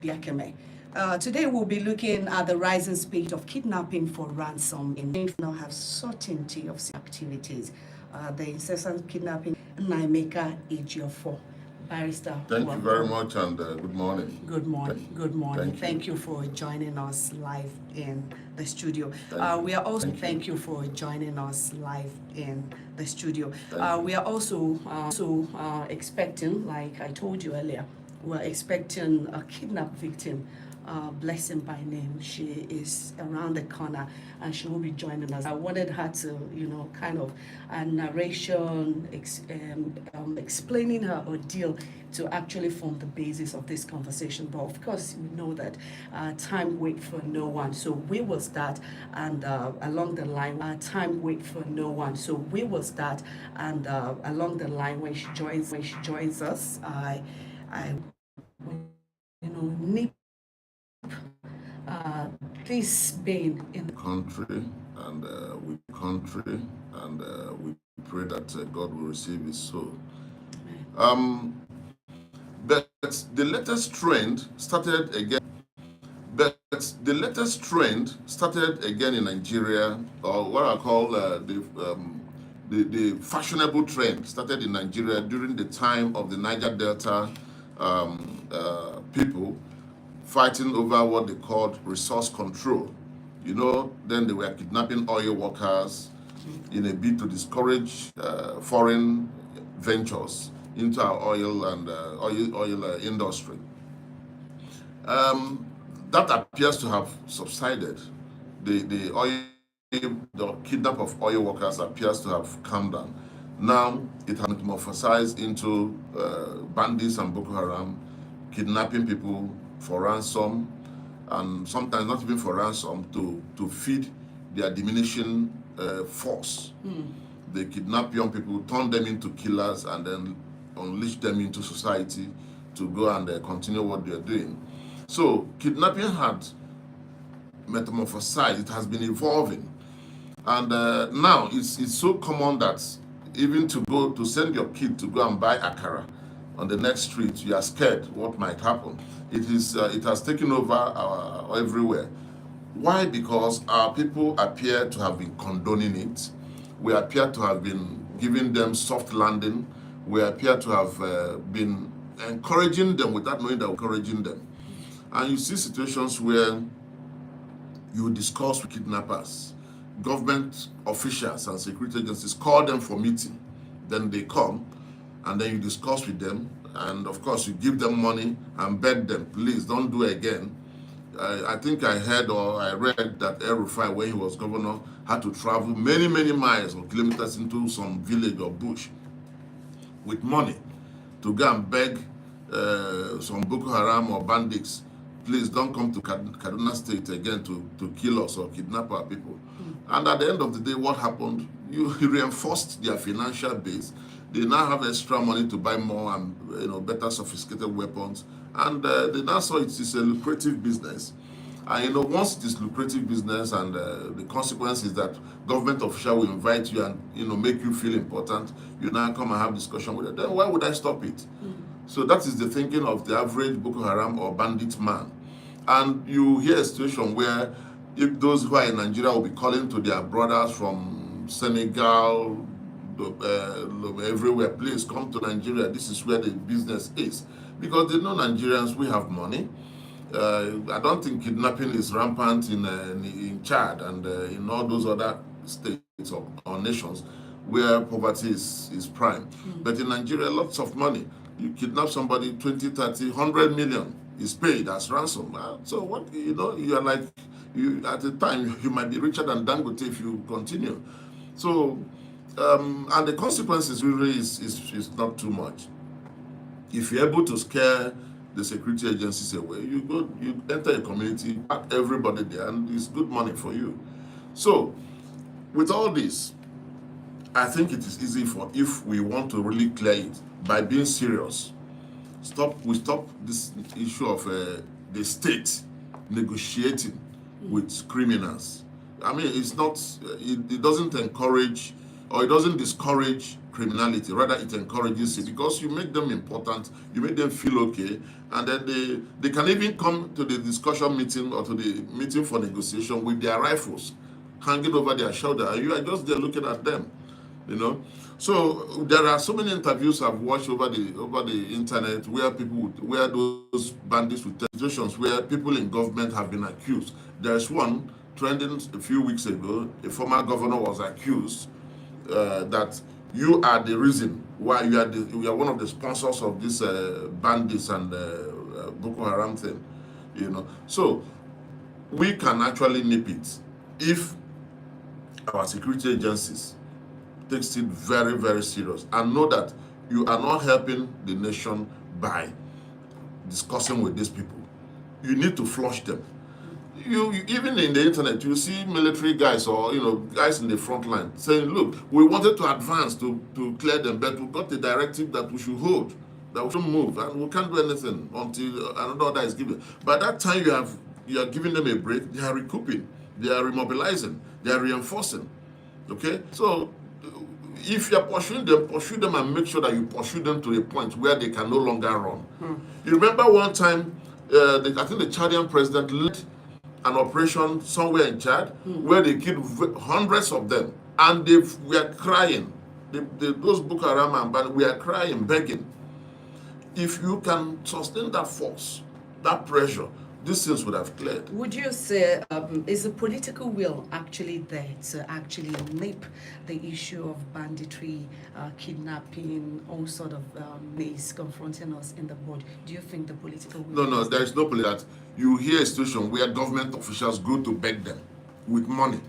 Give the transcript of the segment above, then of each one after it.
Biakeme. Today we'll be looking at the rising spate of kidnapping for ransom in now have certainty of activities. The incessant kidnapping Naimeka Ejiofor. Barrister, Thank welcome. you very much and good morning. Good morning. Good morning. Thank you for joining us live in the studio. Thank We are also Thank you for joining us live in the studio. Thank We are also expecting, like I told you earlier, we're expecting a kidnapped victim. Blessing by name. She is around the corner and she will be joining us. I wanted her to, kind of a narration, explaining her ordeal to actually form the basis of this conversation. But of course, we know that time waits for no one. So we will start and along the line, time waits for no one. So we will start and along the line when she joins us, I need this being in the country and we pray that God will receive his soul. But the latest trend started again. In Nigeria, or what I call the fashionable trend started in Nigeria during the time of the Niger Delta people fighting over what they called resource control. Then they were kidnapping oil workers in a bid to discourage foreign ventures into our oil and oil industry. That appears to have subsided. The kidnap of oil workers appears to have calmed down. Now it has metamorphosized into bandits and Boko Haram kidnapping people for ransom, and sometimes not even for ransom, to feed their diminishing force. They kidnap young people, turn them into killers, and then unleash them into society to go and continue what they're doing. So kidnapping had metamorphosized, it has been evolving. And now it's so common that even to send your kid to go and buy akara on the next street, you are scared what might happen. It has taken over everywhere. Why? Because our people appear to have been condoning it. We appear to have been giving them soft landing. We appear to have been encouraging them without knowing that we're encouraging them. And you see situations where you discuss with kidnappers, government officials and security agencies call them for meeting. Then they come, and then you discuss with them, and of course you give them money and beg them, please don't do it again. I think I heard or I read that El Rufai, when he was governor, had to travel many miles or kilometers into some village or bush with money to go and beg some Boko Haram or bandits, please don't come to Kaduna State again to kill us or kidnap our people. And at the end of the day, what happened? You reinforced their financial base. They now have extra money to buy more and better sophisticated weapons. And they now saw it is a lucrative business. And once it is lucrative business, and the consequence is that government official will invite you and make you feel important, you now come and have discussion with them. Then why would I stop it? So that is the thinking of the average Boko Haram or bandit man. And you hear a situation where if those who are in Nigeria will be calling to their brothers from Senegal, everywhere, please come to Nigeria. This is where the business is. Because they know Nigerians, we have money. I don't think kidnapping is rampant in Chad and in all those other states or nations where poverty is prime. But in Nigeria, lots of money. You kidnap somebody, 20, 30, 100 million is paid as ransom. So what, you are like, at the time, you might be richer than Dangote if you continue. So, and the consequences really is not too much. If you're able to scare the security agencies away, you enter a community, pack everybody there, and it's good money for you. So, with all this, I think it is easy if we want to really clear it by being serious. We stop this issue of the state negotiating with criminals. I mean, it doesn't encourage or it doesn't discourage criminality. Rather, it encourages it because you make them important, you make them feel okay, and then they can even come to the discussion meeting or to the meeting for negotiation with their rifles hanging over their shoulder, and you are just there looking at them, you know. So there are so many interviews I've watched over the internet where where those bandits with situations where people in government have been accused. There's one trending a few weeks ago. A former governor was accused that you are the reason why you are one of the sponsors of this bandits and Boko Haram thing, you know. So we can actually nip it if our security agencies takes it very, very serious and know that you are not helping the nation by discussing with these people. You need to flush them. You even in the internet, you see military guys or guys in the front line saying, "Look, we wanted to advance to clear them, but we got the directive that we should hold, that we shouldn't move, and we can't do anything until another order is given." By that time, you are giving them a break. They are recouping, they are remobilizing, they are reinforcing. Okay, so if you are pursuing them, pursue them and make sure that you pursue them to a point where they can no longer run. You remember one time, I think the Chadian president led an operation somewhere in Chad where they killed hundreds of them, and they were crying. Those Boko Haram and Band were crying, begging. If you can sustain that force, that pressure, these things would have cleared. Would you say, is the political will actually there to actually nip the issue of banditry, kidnapping, all sort of ways confronting us in the board? Do you think the political will? No, there is no that. You hear a situation where government officials go to beg them with money.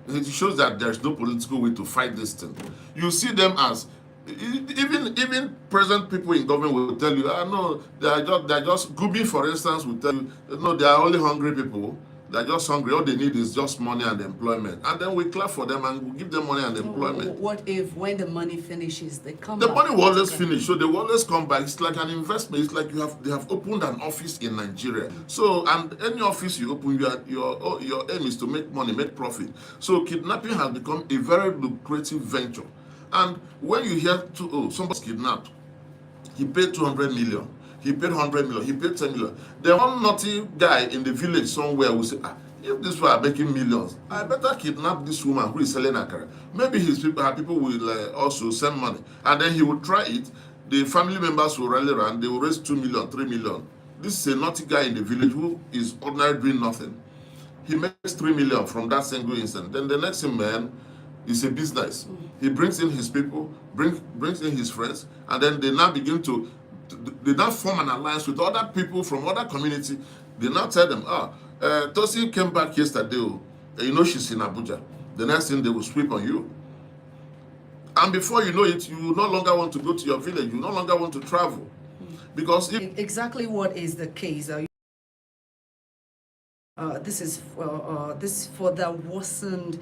It shows that there is no political way to fight this thing. You see them as even present people in government will tell you, no, they are just Gubi, for instance, will tell you, no, they are only hungry people. They're just hungry. All they need is just money and employment. And then we clap for them and we give them money and employment. What if when the money finishes, they come The back? money will always finish, so they will always come back. It's like an investment. It's like they have opened an office in Nigeria. So, and any office you open, your aim is to make money, make profit. So kidnapping has become a very lucrative venture. And when you hear somebody's kidnapped, he paid 200 million. He paid 100 million. He paid 10 million. The one naughty guy in the village somewhere will say, if this were making millions, I better kidnap this woman who is selling akara. Maybe her people will also send money. And then he will try it. The family members will rally around. They will raise 2 million, 3 million. This is a naughty guy in the village who is ordinarily doing nothing. He makes 3 million from that single incident. Then the next thing, man, is a business. He brings in his people, brings in his friends, and then they now begin to they now form an alliance with other people from other community. They now tell them, Tosi came back yesterday, she's in Abuja. The next thing they will sweep on you. And before you know it, you no longer want to go to your village, you no longer want to travel. Because exactly what is the case? This is for the worsened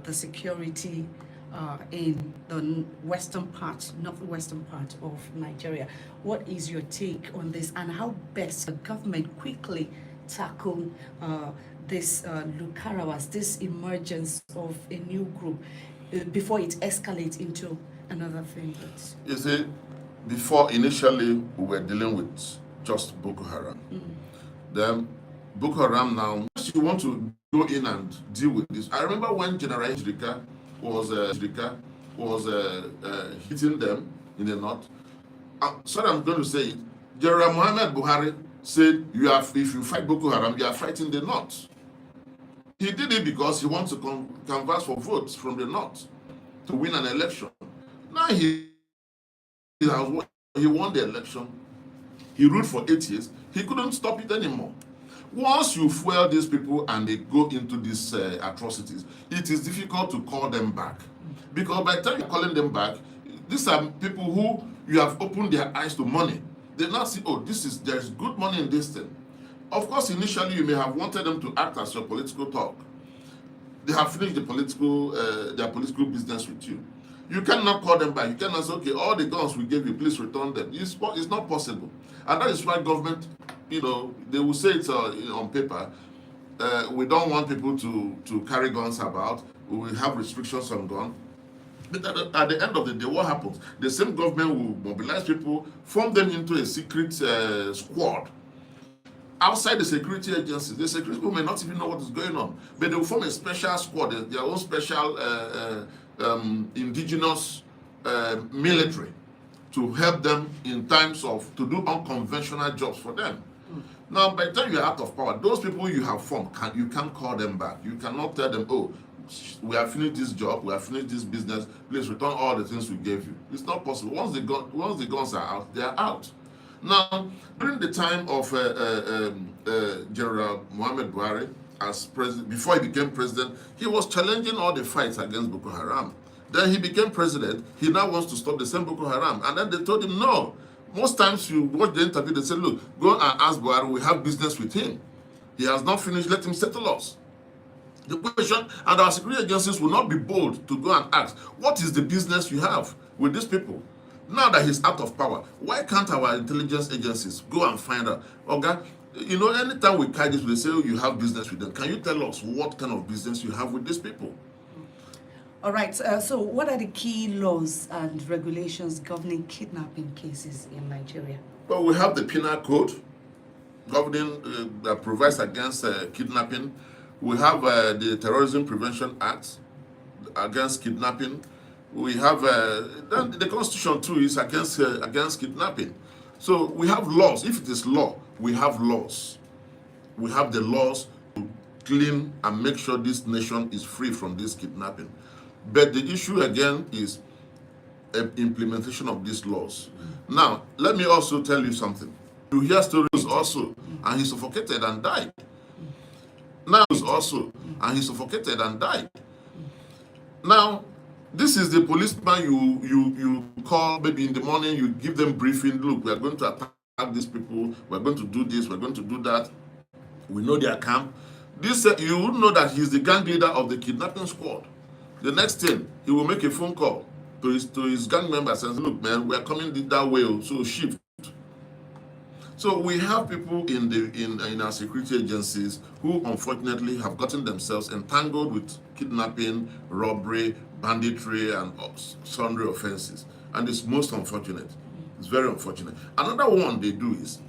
the security in the northwestern part of Nigeria. What is your take on this, and how best the government quickly tackle this Lukarawas, this emergence of a new group before it escalates into another thing? You see, before initially we were dealing with just Boko Haram. Then Boko Haram now, you want to go in and deal with this. I remember when General Ejrika was hitting them in the north. Sorry, I'm going to say it. General Muhammad Buhari said, if you fight Boko Haram, you are fighting the north. He did it because he wants to canvass for votes from the north to win an election. Now he won the election. He ruled for 8 years. He couldn't stop it anymore. Once you fuel these people and they go into these atrocities, it is difficult to call them back. Because by the time you're calling them back, these are people who you have opened their eyes to money. They now see, there's good money in this thing. Of course, initially you may have wanted them to act as your political talk. They have finished their political business with you. You cannot call them back. You cannot say, okay, all the guns we gave you, please return them. It's not possible. And that is why government, they will say it on paper. We don't want people to carry guns about. We will have restrictions on guns. But at the end of the day, what happens? The same government will mobilize people, form them into a secret squad outside the security agencies. The security people may not even know what is going on, but they will form a special squad, their own special indigenous military to help them in times of, to do unconventional jobs for them. Now, by the time you're out of power, those people you have formed, you can't call them back. You cannot tell them, oh, we have finished this job, we have finished this business, please return all the things we gave you. It's not possible. Once the guns are out, they are out. Now, during the time of General Muhammad Buhari as president, before he became president, he was challenging all the fights against Boko Haram. Then he became president. He now wants to stop the same Boko Haram. And then they told him, no. Most times you watch the interview, they say, look, go and ask Buhari, we have business with him. He has not finished, let him settle us. The question, and our security agencies will not be bold to go and ask, what is the business you have with these people? Now that he's out of power, why can't our intelligence agencies go and find out? Okay, you know, anytime we carry this, they say, oh, you have business with them. Can you tell us what kind of business you have with these people? All right, so what are the key laws and regulations governing kidnapping cases in Nigeria? Well, we have the Penal Code governing that provides against kidnapping. We have the Terrorism Prevention Act against kidnapping. We have then the Constitution too is against kidnapping. So we have laws. If it is law, we have laws. We have the laws to clean and make sure this nation is free from this kidnapping. But the issue again is implementation of these laws. Now, let me also tell you something. You hear stories also, and he suffocated and died. Now, also, and he suffocated and died. Now, this is the policeman you call maybe in the morning, you give them briefing, look, we are going to attack these people, we're going to do this, we're going to do that. We know their camp. This you would know that he's the gang leader of the kidnapping squad. The next thing, he will make a phone call to his gang members and say, look, man, we are coming that way, so shift. So we have people in our security agencies who unfortunately have gotten themselves entangled with kidnapping, robbery, banditry, and sundry offenses. And it's most unfortunate. It's very unfortunate. Another one they do is,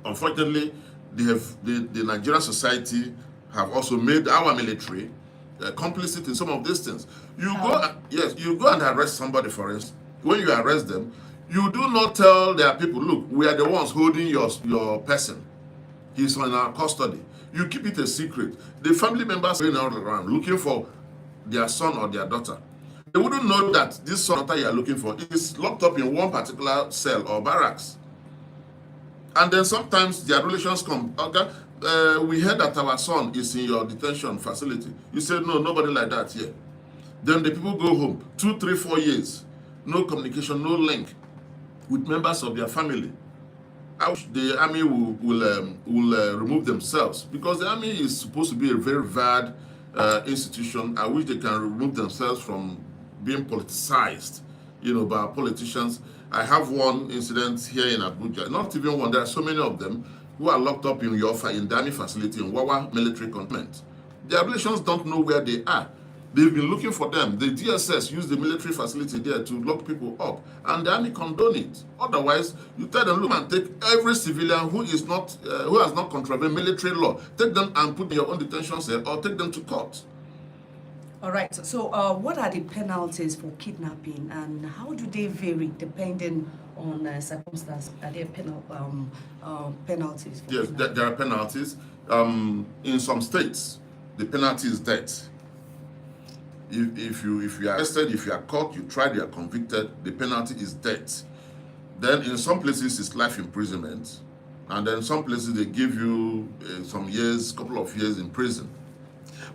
unfortunately, the Nigerian society have also made our military complicit in some of these things. You go and arrest somebody, for instance. When you arrest them, you do not tell their people, look, we are the ones holding your person. He's in our custody. You keep it a secret. The family members are going all around looking for their son or their daughter. They wouldn't know that this son or daughter you are looking for is locked up in one particular cell or barracks. And then sometimes their relations come, okay, we heard that our son is in your detention facility. You say, no, nobody like that here. Then the people go home, 2, 3, 4 years. No communication, no link with members of their family. I wish the army will remove themselves, because the army is supposed to be a very bad institution. I wish they can remove themselves from being politicized, by politicians. I have one incident here in Abuja, not even one, there are so many of them who are locked up in the army facility in Wawa military cantonment. Their relations don't know where they are. They've been looking for them. The DSS used the military facility there to lock people up, and the army condone it. Otherwise, you tell them, look, and take every civilian who has not contravened military law, take them and put in your own detention cell or take them to court. All right. So, what are the penalties for kidnapping, and how do they vary depending on circumstance? Are there penalties? Yes, there are penalties. In some states, the penalty is death. If you are arrested, if you are caught, you tried, you are convicted, the penalty is death. Then in some places it's life imprisonment, and then some places they give you some years, couple of years in prison.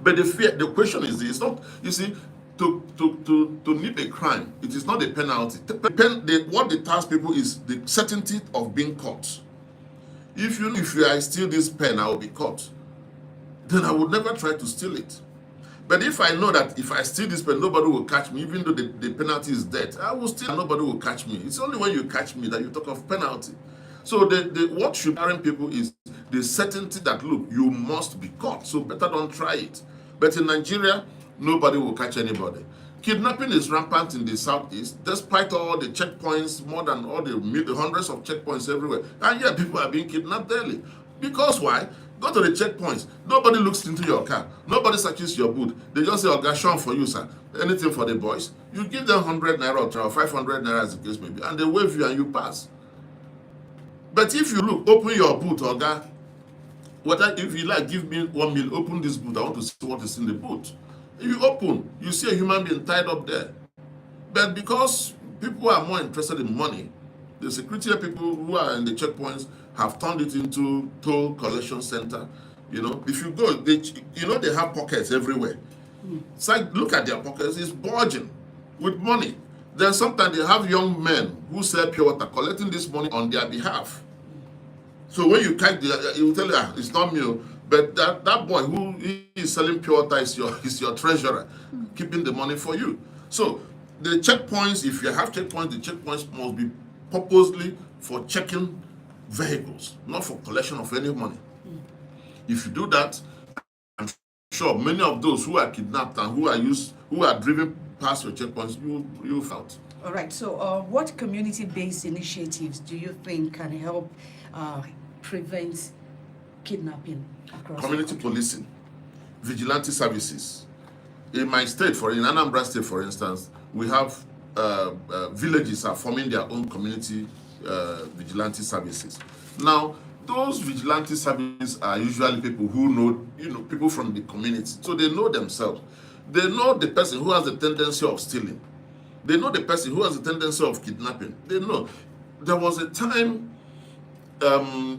But the question is, it's not, you see, to nip a crime, it is not a penalty. What deters people is the certainty of being caught. If I steal this pen, I will be caught, then I would never try to steal it. But if I know that if I steal this pen, nobody will catch me, even though the penalty is death, I will steal, nobody will catch me. It's only when you catch me that you talk of penalty. So what should parent people is the certainty that, look, you must be caught, so better don't try it. But in Nigeria, nobody will catch anybody. Kidnapping is rampant in the southeast, despite all the checkpoints, more than all the hundreds of checkpoints everywhere. And yet people are being kidnapped daily. Because why? Go to the checkpoints. Nobody looks into your car. Nobody searches your boot. They just say, "Okay, Sean for you, sir. Anything for the boys." You give them 100 naira or 500 naira as the case may be, and they wave you and you pass. But if you look, open your boot, Oga. If you like, give me 1 meal, open this boot. I want to see what is in the boot. If you open, you see a human being tied up there. But because people are more interested in money, the security people who are in the checkpoints have turned it into toll collection center. If you go, they have pockets everywhere. It's like, look at their pockets, it's bulging with money. Then sometimes they have young men who sell pure water collecting this money on their behalf. So when you catch he will tell you, it's not me, but that boy who is selling pure water is your treasurer, keeping the money for you. So the checkpoints, if you have checkpoints, the checkpoints must be purposely for checking vehicles, not for collection of any money. If you do that, I'm sure many of those who are kidnapped and who are driven past your checkpoints, you'll find. All right. So, what community-based initiatives do you think can help prevent kidnapping across Community policing, vigilante services. In my state, in Anambra State, for instance, we have villages are forming their own community vigilante services. Now, those vigilante services are usually people who know, people from the community. So they know themselves. They know the person who has the tendency of stealing. They know the person who has the tendency of kidnapping. They know. There was a time in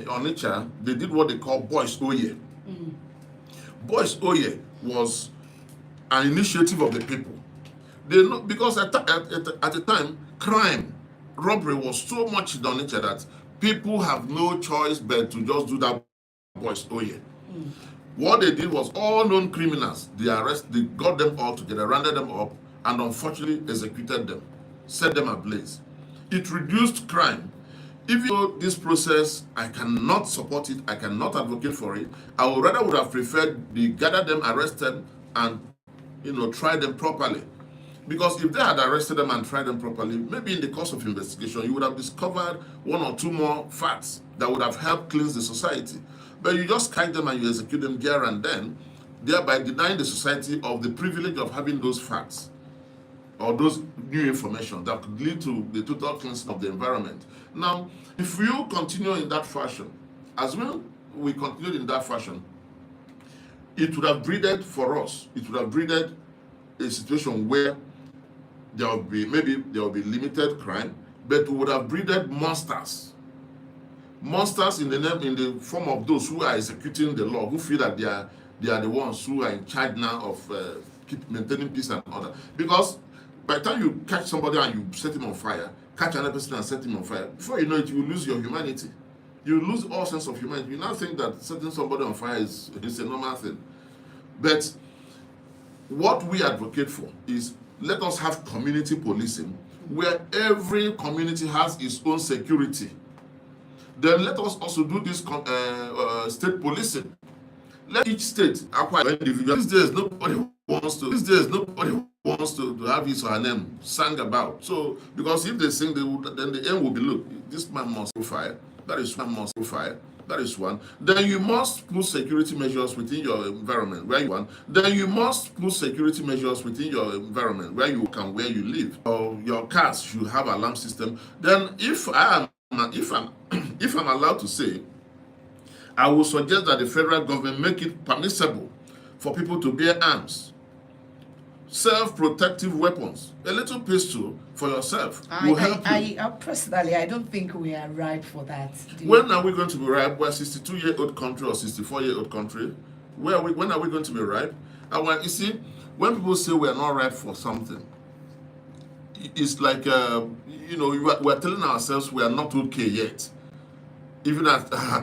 Onitsha, they did what they call Boys Oye. Boys Oye was an initiative of the people. They know, because at the time, crime, robbery was so much in Onitsha that people have no choice but to just do that Boys Oye. What they did was, all known criminals, they got them all together, rounded them up, and unfortunately executed them, set them ablaze. It reduced crime. Even though this process, I cannot support it, I cannot advocate for it, I would have preferred they gather them, arrest them, and try them properly. Because if they had arrested them and tried them properly, maybe in the course of investigation, you would have discovered 1 or 2 more facts that would have helped cleanse the society. But you just catch them and you execute them there and then, thereby denying the society of the privilege of having those facts or those new information that could lead to the total cleansing of the environment. Now, if you continue in that fashion, as well we continued in that fashion, it would have breeded for us, it would have breeded a situation where there will be limited crime, but we would have breeded monsters. Monsters in the form of those who are executing the law, who feel that they are the ones who are in charge now of maintaining peace and order. Because by the time you catch somebody and you set him on fire, catch another person and set him on fire, before you know it, you will lose your humanity. You lose all sense of humanity. You now think that setting somebody on fire is a normal thing. But what we advocate for is, let us have community policing where every community has its own security. Then let us also do this state policing. Let each state acquire individual. These days nobody wants to have his or her name sang about. So, because if they sing, then the aim will be, look, this man must go fire. That is one must go fire. That is one. Then you must put security measures within your environment where you want. Then you must put security measures within your environment where you can, where you live. Or your cars should have alarm system. Then if I'm allowed to say, I will suggest that the federal government make it permissible for people to bear arms, self-protective weapons. A little pistol for yourself will help you. Personally, I don't think we are ripe for that. When are we going to be ripe? We're a 62-year-old country or 64-year-old country. When are we going to be ripe? And you see, when people say we're not ripe for something, it's like, we're telling ourselves we are not okay yet. Even at